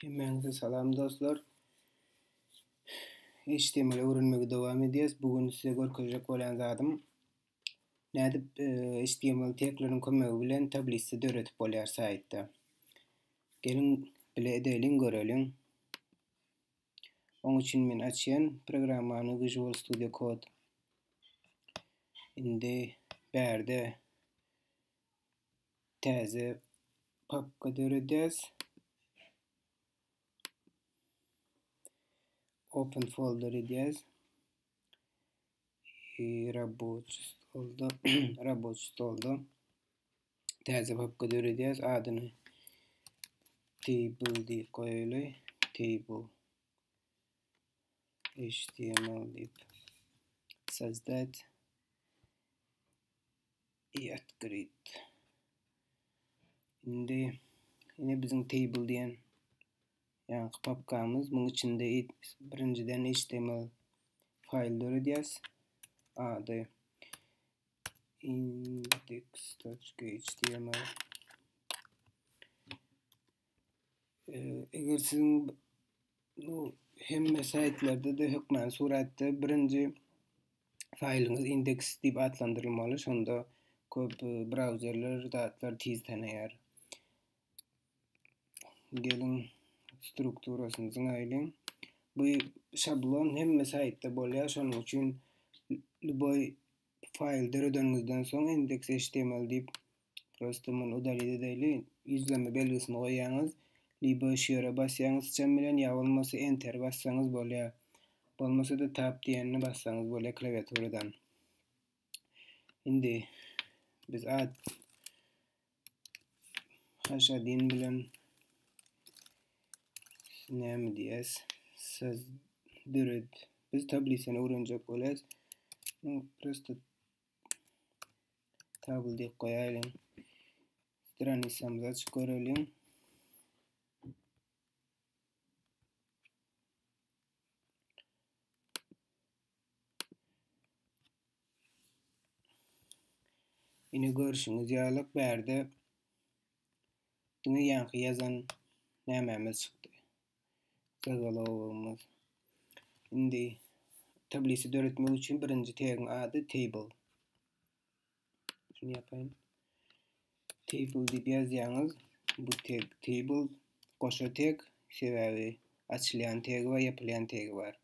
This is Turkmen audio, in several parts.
Hemmenize salam dostlar. HTML öğrenmege devam edýäs. Bugün size görkezjek bolan zadym nädip HTML tekleriň kömegi bilen tablissy döretip bolýar saýtda. Gelin bile edelim, görelim. Onun için men açýan programmany Visual Studio Code. Indi berde täze papka döredýäs. Open folder edýäs. Rабочий stolda täze papka döredýäs. Adyny table diýip goýaly. Table HTML diýip создать и открыть. Indi bizim table diýen ýa-ni papkamyz, muň içinde birinciden HTML file döredýäs. Ady index.html. Eger sizin hemme saytlarda da hökmen suratda birinci faýlyňyz index diýip adlandyrylmaly. Şonda köp browserler zatlar tiz tanýar. Gelin strukturasyny ýaýlyň. Bu şablon hemme saytda bolýar. Şonuň üçin любой faýl döredýäňizden soň index.html diýip prosto muny udalýa edeli ýüzleme belgisini goýýaňyz, любой şeýere basýaňyz çem bilen ýa bolmasa enter bassaňyz bolýar. Bolmasa da tab diýenini bassaňyz bolýar klawiaturadan. Indi biz haşadin bilen näme diýäs? Siz döret. Biz tablisyny öwrenjek bolýas. Prosto table diýip goýaýlyň. Stranisamyzy açyp görelim. Ine görüşüňiz ýalyk berde diňe ýanky ýazan nämämiz çykdy. Zagalowymyz. Indi tablissy döretmek üçin birinji tegiň ady table. Şunu ýapaýyn. Table diýip ýazýaňyz, bu table goşa teg, sebäbi açylýan tegi we ýapylýan tegi bar.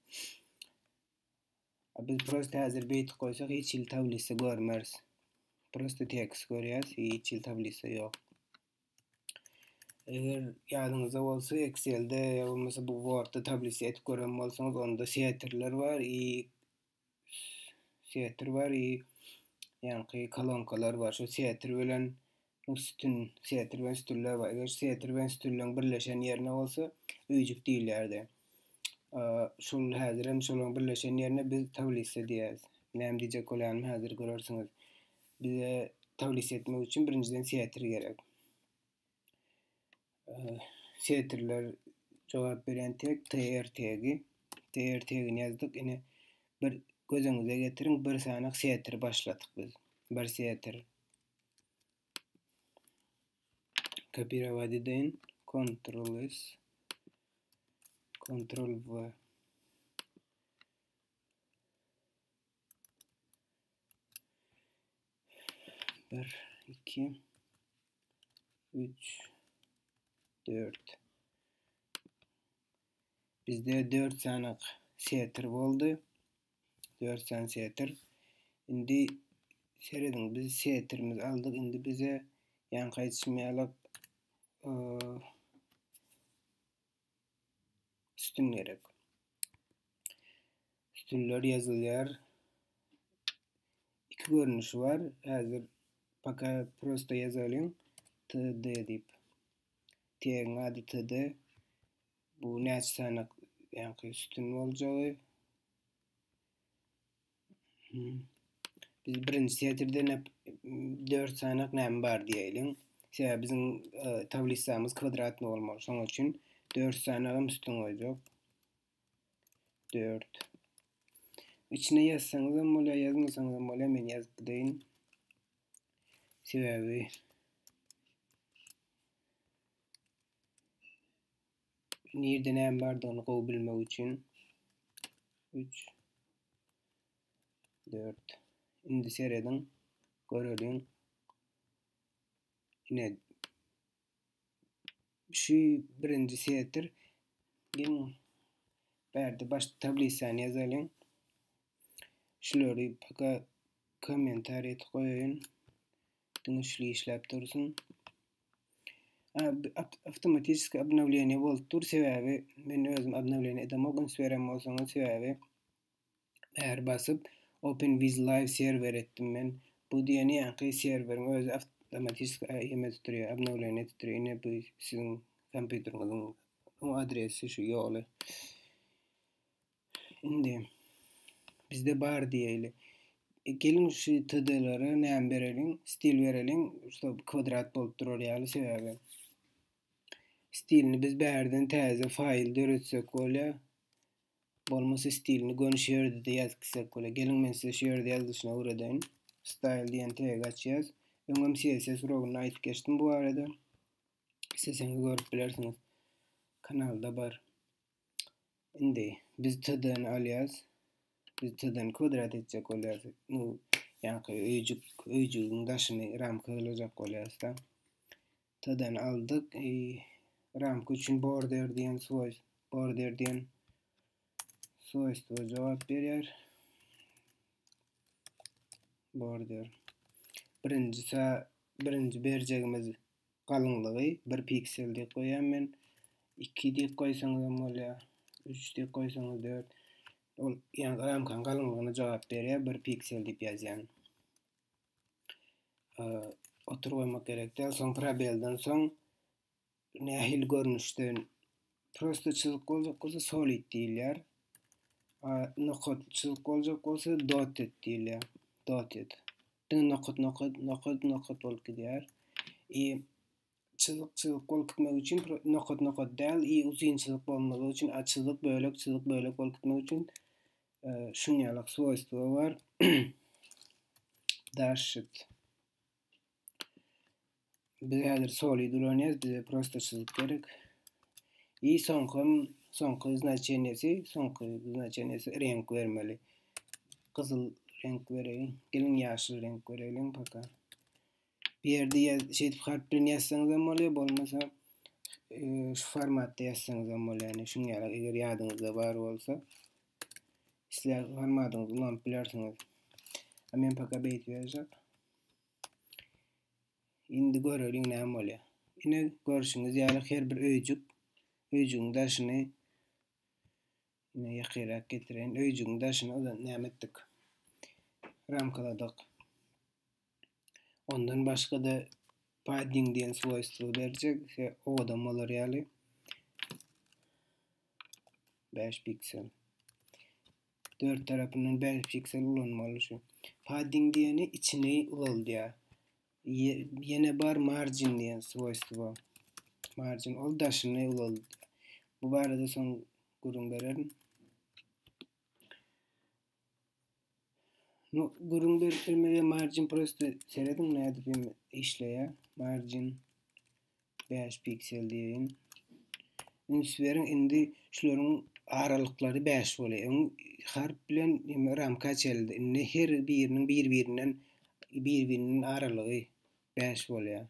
Biz prosto häzir beýtip goýsak hiç il tablissy görmeriz. Prosto tekst görýäs, hiç il tablissy ýok. Eger ýadyňyzda bolsa Excel'de ýa bolmasa bu Word'da tablissy etip gören bolsaňyz onda setirler bar, ýa-ni kolonkalar bar. Şu setir bilen setir we stüller bar. Eger setir we stüller birleşen ýerine bolsa öýjük diýilärdi. Şol häzir hem şolaryň birleşen ýerine biz tablissy diýäs. Näme diýjek bolýarmy häzir görersiňiz. Bize tablissy etmek üçin birinciden setir gerek. Setirler jogap beren teg tr tegi. Tr tegini ýazdyk. Ine bir gözüňize getiriň, bir sanyk setir başladyk biz. Bir setir. Kopýrawa edin. Ctrl S, Ctrl V. Bir, iki, üç, 4. Bizde 4 sanyk setir boldy. 4 sanyk setir. Indi serediň biz setirimiz aldyk. Indi bize ýanky etişmeýärlik üstün gerek. Üstünler ýazylýar. İki görnüşi var. Häzir paka prosto ýazalyň td diýip. Tegiň ady td. Bu näçe sanyk ýanky üstün boljagy. Biz birinji setirden 4 sanyk näme bar diýelim. Sebäbi bizim tablissamyz kvadratny bolmaly. Şoň üçin 4 sanygym üstün goýjak. 4. İçine ýazsaňyz hem bolýar, ýazmasaňyz hem bolýar. Men ýazyp gideýin. Sebäbi 4 nerede näme bardygyny gowy bilmek üçin 3 4 indi seredin görelim. Ine şu birinci settir. Gelin berde baş tabliýasyny ýazalyň. Şulary paka komentar etip goýaýyn. Dünüşli işläp dursun. Avtomatik обновление bolup dur sebäbi men özüm обновление edemok süýärem bolsaňyz sebäbi eğer basyp Open with Live Server etdim men. Bu diýeni ýa-ni serweriň özü avtomatik ýeme tuturýar, обновление tuturýar. Ine bu siziň kompýuteriňiziň o adresi şu ýoly. Indi bizde bar diýeli. Gelin şu tdlara näme bereliň? Stil bereliň. Şu kvadrat bolup durar ýaly sebäbi. Stilini biz bärden täze faýl döretsek bolýar. Bolmasa stilini gönüş ýerde ýazsak bolýar. Gelin men size şu ýerde ýazyşyna öwredäň. Style diýen täze açýas. Öňem CSS roguny aýtyp geçdim bu arada. Seseňiz görüp bilersiňiz. Kanalda bar. Indi biz tdny alýas. Biz tdny kvadrat etjek bolýar. Nu ýa-ni öýjügiň daşyny ramka kılacak bolýar da. Tdny aldyk. Ramka üçin border diýen swojstvo jogap berýär. Border. Birinci berjegimiz galyňlygy 1 piksel diýip goýan men. 2 diýip goýsaňyz bolýar. 3 diýip goýsaňyz 4. Ol ýa-ni ramkaň galyňlygyna jogap berýär 1 piksel diýip ýazýan. Oturup goýmak gerekdir. Soň probelden soň nähil görnüşden prosto çyzyk boljak bolsa solid diýilýär. Nokat çyzyk boljak bolsa dotted diýilýär. Dotted. Nokat bolup gidýär. Çyzyk bolup gitmek üçin nokat däl, uzun çyzyk bolmagy üçin çyzyk bölek bolup gitmek üçin şuňalyk swojstvo bar. Dashed. Biz häzir solid ulanýas, bize prosto çyzyk gerek. Soňky znaçeniýesi renk bermeli. Gyzyl renk berelim. Gelin ýaşyl renk berelim paka. Bir ýerde harf bilen ýazsaňyz hem bolýar, bolmasa şu formatda ýazsaňyz hem bolýar. Şuňalyk eger ýadyňyzda bar bolsa, sizler formatyňyzy ulanyp bilersiňiz. Men paka beýtip ýazjak. Indi görelim näme bolýar. Ine görüşiňiz ýaly her bir öýjügiň daşyny ýakyrak getiren öýjügiň daşyny näme etdik? Ramkaladyk. Ondan başga da padding diýen swojstvo berjek. O da bolar ýaly 5 piksel. 4 tarapyndan 5 piksel ulanmaly şu. Padding diýeni içine ulalýar. Yine bar margin diýen swojstvo. Margin ol daşyny ulalýar. Bu barada soň gurun berelim. No gurun bermeli margin prosto seredin näde bir işleýär. Margin 5 piksel diýen. Ünsüberin indi şularyň aralyklary 5 bolýar. Harf bilen ramka çeldi. Indi her biriniň birbiriniň aralygy 5 bolýar.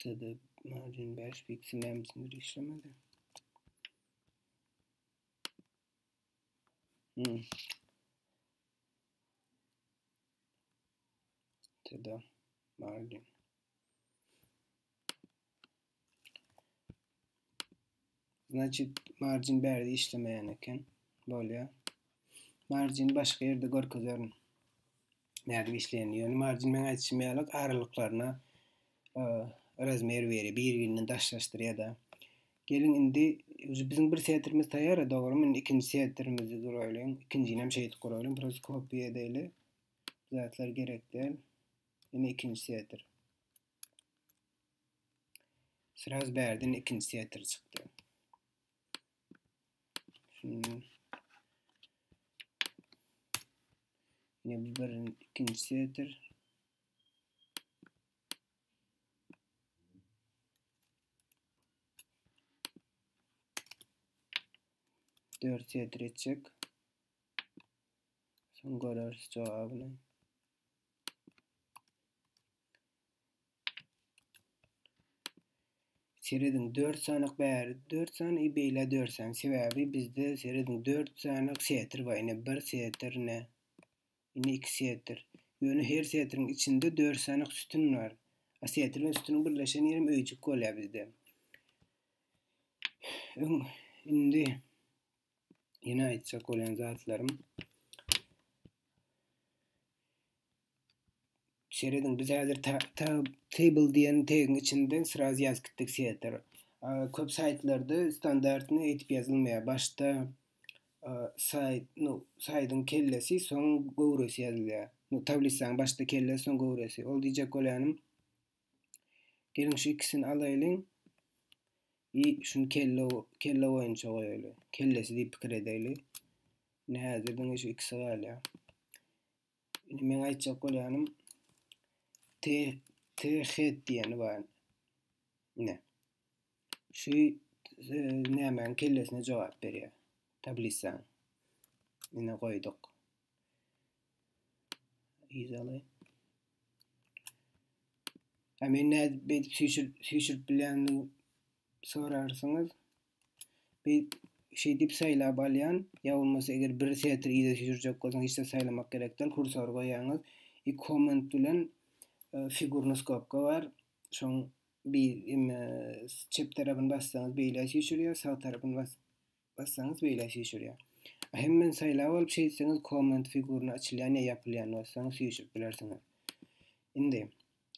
Tadı margin 5 piksel nämesindir işlemedi. Tadı margin. Значит, margin berdi işlemeyen eken. Bolýar. Margin başga ýerde görkezärin. Näde işleýän ýöne margin men aýtmaýarlyk aralyklaryna razmer berýär, bir-birini daşlaşdyrýar da. Gelin indi bizim bir setrimiz taýýar, dogry men ikinji setrimizi guraýlyn. İkinjini hem şeýdi guraýlyn, biraz kopýa edeýli. Zatlar gerek däl. Ine ikinji setr. Sıraz berdin ikinji setr çykdy. Yine bu birin ikinci setr. 4 setr etjek. Son göreriz jogabyny. Serediň 4 sanyk bäri 4 sany beýle 4 sany. Sebäbi bizde serediň 4 sanyk setr bar. Ine 1 setr ne? Ine 2 setr. Ýöne her setriň içinde 4 sanyk sütün bar. A setr we sütüniň birleşen ýeri öýjük bolýar bizde. Indi ýene aýtjak bolan zatlarym. Serediň biz häzir table diýen tegiň içinde sıraz ýazyp gitdik setr. Köp saytlarda standartyny etip ýazylmaýar. Başda saytyň kellesi soň gowresi ýazylýar. Tablisaň başda kellesi soň gowresi. Ol diýjek bolýanym. Gelin şu ikisini alaýlyň. Şunu kelle boýunça goýaly. Kellesi diýip pikir edeli. Näzirden şu ikisi galýar. Men aýtjak bolýanym. T-head diýeni bar. Ne? Şu nämen kellesine jogap berýär. Tablisaň. Ine goýduk. Ýazaly. Men näde süýşürip bilýänini sorarsyňyz, bir şey diýip saýlap alýan, ýa bolmasa eger bir setr ýa-da süýşürjek bolsaň hiç de saýlamak gerekdir. Kursor goýýaňyz, comment bilen figurnoskopka bar. Şoň bir çep tarabyny bassaňyz beýle süýşürýär, sağ tarabyny bassaňyz beýle süýşürýär. Hemmen saýlap alyp şey etseňiz comment figurny açylýan ýa ýapylýan bolsaň süýşürip bilersiňiz. Indi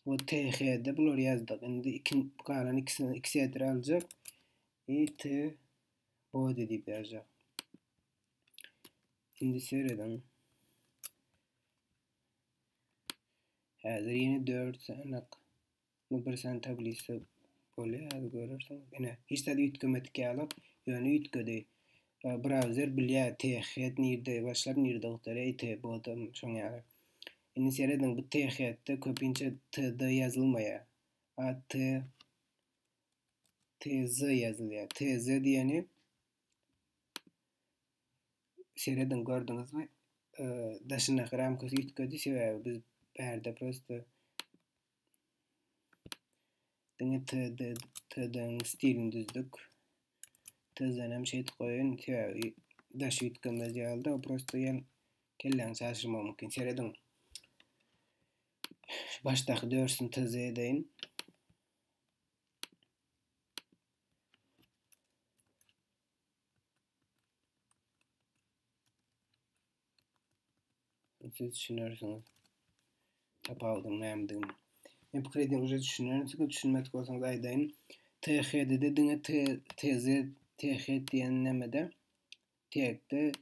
o TH'de bular ýazdyk. Indi kalan iki setr aljak. T o diýip ýazjak. Indi serediň. Häzir ýene 4 sanyk. Bir sany tablisa bolýar, häzir görürsiň. Ene hiç de ýetgemedik ýalyp, ýöne ýetgedi. Browser bilýär TH nirde başlap nirde gitary t bodam şoň ýaly. Indi serediň bu TH'de köpinçe T'da ýazylmaýar. TZ ýazylýar. TZ diýeni serediň gördüňizmi? Daşyna ramkasy ýetgedi sebäbi biz bärde prosta T'den stilini düzdük. T'den hem şey koyun sebäbi daşy ýetgemez ýalda prosta kelläň şaşyrmak mümkin. Serediň başdaky dörsün TZ edeýin. Siz düşünürsiňiz. Tapawdyň nämedigini. Men pikir edýän uje düşünýärsiňiz, düşünmedik bolsaňyz aýdaýyn. TH'de de diňe TZ diýen nämede tekde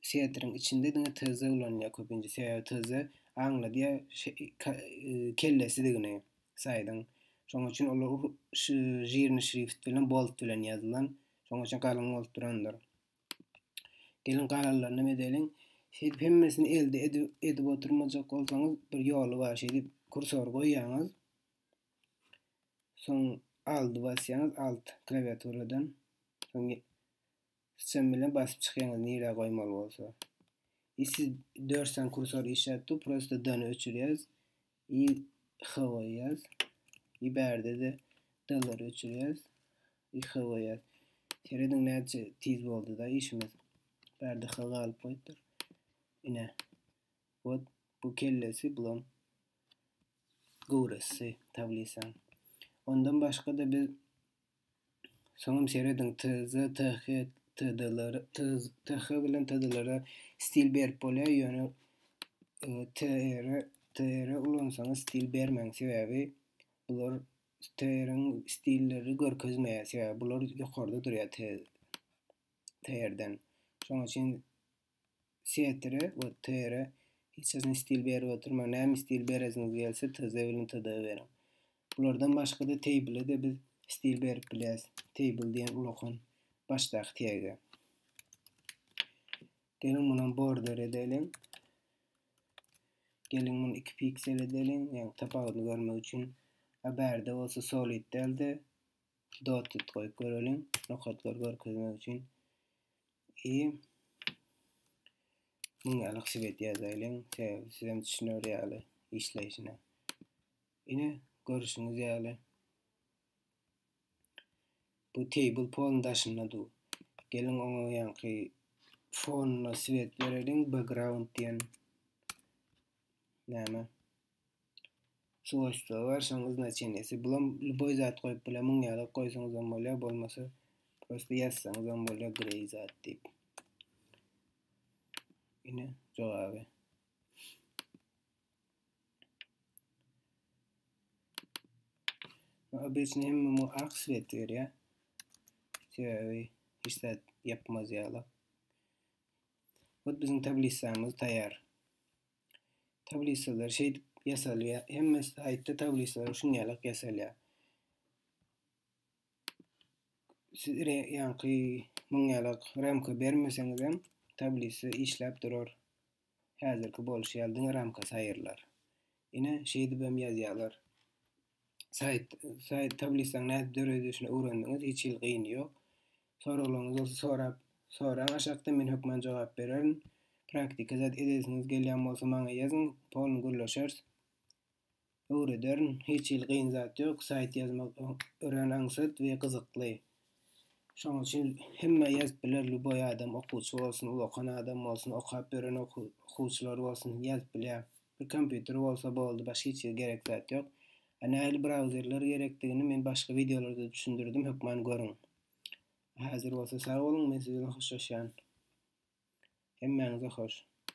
setriň içinde diňe TZ ulanýar köpinçe. Sebäbi TZ aňla diýe kellesi digine saýdyň. Şoň üçin olar jyrny şrift bilen bold bilen ýazylan. Şoň üçin galyň bolup durandyr. Gelin galanlaryny näme edelim? Şeýdip hemmesini elde edip oturmajak bolsaňyz bir ýoly bar. Şeýdip kursor goýýaňyz. Soň aldy basýaňyz alt klawiaturadan. Soň sen bilen basyp çykýaňyz nire goýmaly bolsa. Siz 4 san kursor işaretli prosta döne öçürýäz. H goýýaz. Berde de dalar öçürýäz. H goýýaz. Serediň näçe tiz boldy da işimiz. Berde H galyp goýdyr. Ine. Bu kellesi bulan gowresi tablisaň. Ondan başga da biz soňam serediň TZ, TH, TH bilen TD'lara stil berip bolýar, ýöne TR ulansaňyz stil bermeň sebäbi bular TR'ň stilleri görkezmeýär sebäbi bular ýokarda durýar TR'den. Şoň üçin CTR we TR hiç stil berip oturma, näme stil beresiňiz gelse TZ bilen TD beriň. Bulardan başga da table'e de biz stil berip bilýäs. Table diýen ulakan başdaky tege. Gelin bunu border edelim. Gelin bunu 2 piksel edelim. Yani tapawuny görmek üçin berde bolsa solid elde dotted goýup görelim. Nokatlar görkezmek üçin Mungalyk swet ýazaýlyň, sizem düşünür ýaly işleyişine. Ine görüşiňiz ýaly. Bu table polun daşynady. Gelin oňa ýanky fonuna swet bereliň, background diýen näme? Swojstva bar, şoň znaçenýesi. Bulam luboy zat goýup bilen mungalyk goýsaňyz hem bolýar, bolmasa prosta ýazsaňyz hem bolýar grey zat diýip. Ine jogaby. Обычно hemme ak swet berýär. Şeýle hiç zat ýapmaz ýaly. Bu biziň tablisamyz taýýar. Tablisalar ýasalýar. Hemme saýtda tablisalar şuňalyk ýasalýar. Siz ýanky mungalyk ramka bermeseňiz hem tablisa işläp durar. Häzirki boluş ýaldyň ramkasy aýyrlar. Ine şeýdip hem ýazýarlar. Sayt tablisaň näde döredişini öwrendiňiz, hiç il gyny ýok. Soraglaryňyz bolsa soraň, aşakda men hökmen jogap bererim. Praktika zat edesiňiz gelýän bolsa maňa ýazyň, polny gürleşer. Öwrederin, hiç il gyn zat ýok. Sayt ýazmak öwrenäňsät we gyzykly. Şoň üçin hemme ýazyp biler, luboy adam, okuwçy bolsun, ulan adam bolsun, okap beren okuwçylar bolsun, ýazyp bilýär. Bir kompýuter bolsa boldy, başga hiç gerek zat ýok. Näil browserler gerekdigini men başga videolarda düşündirdim, hökmen görüň. Häzir bolsa sag bolun, men sizi hoşlaşýan. Hemmeňize hoş.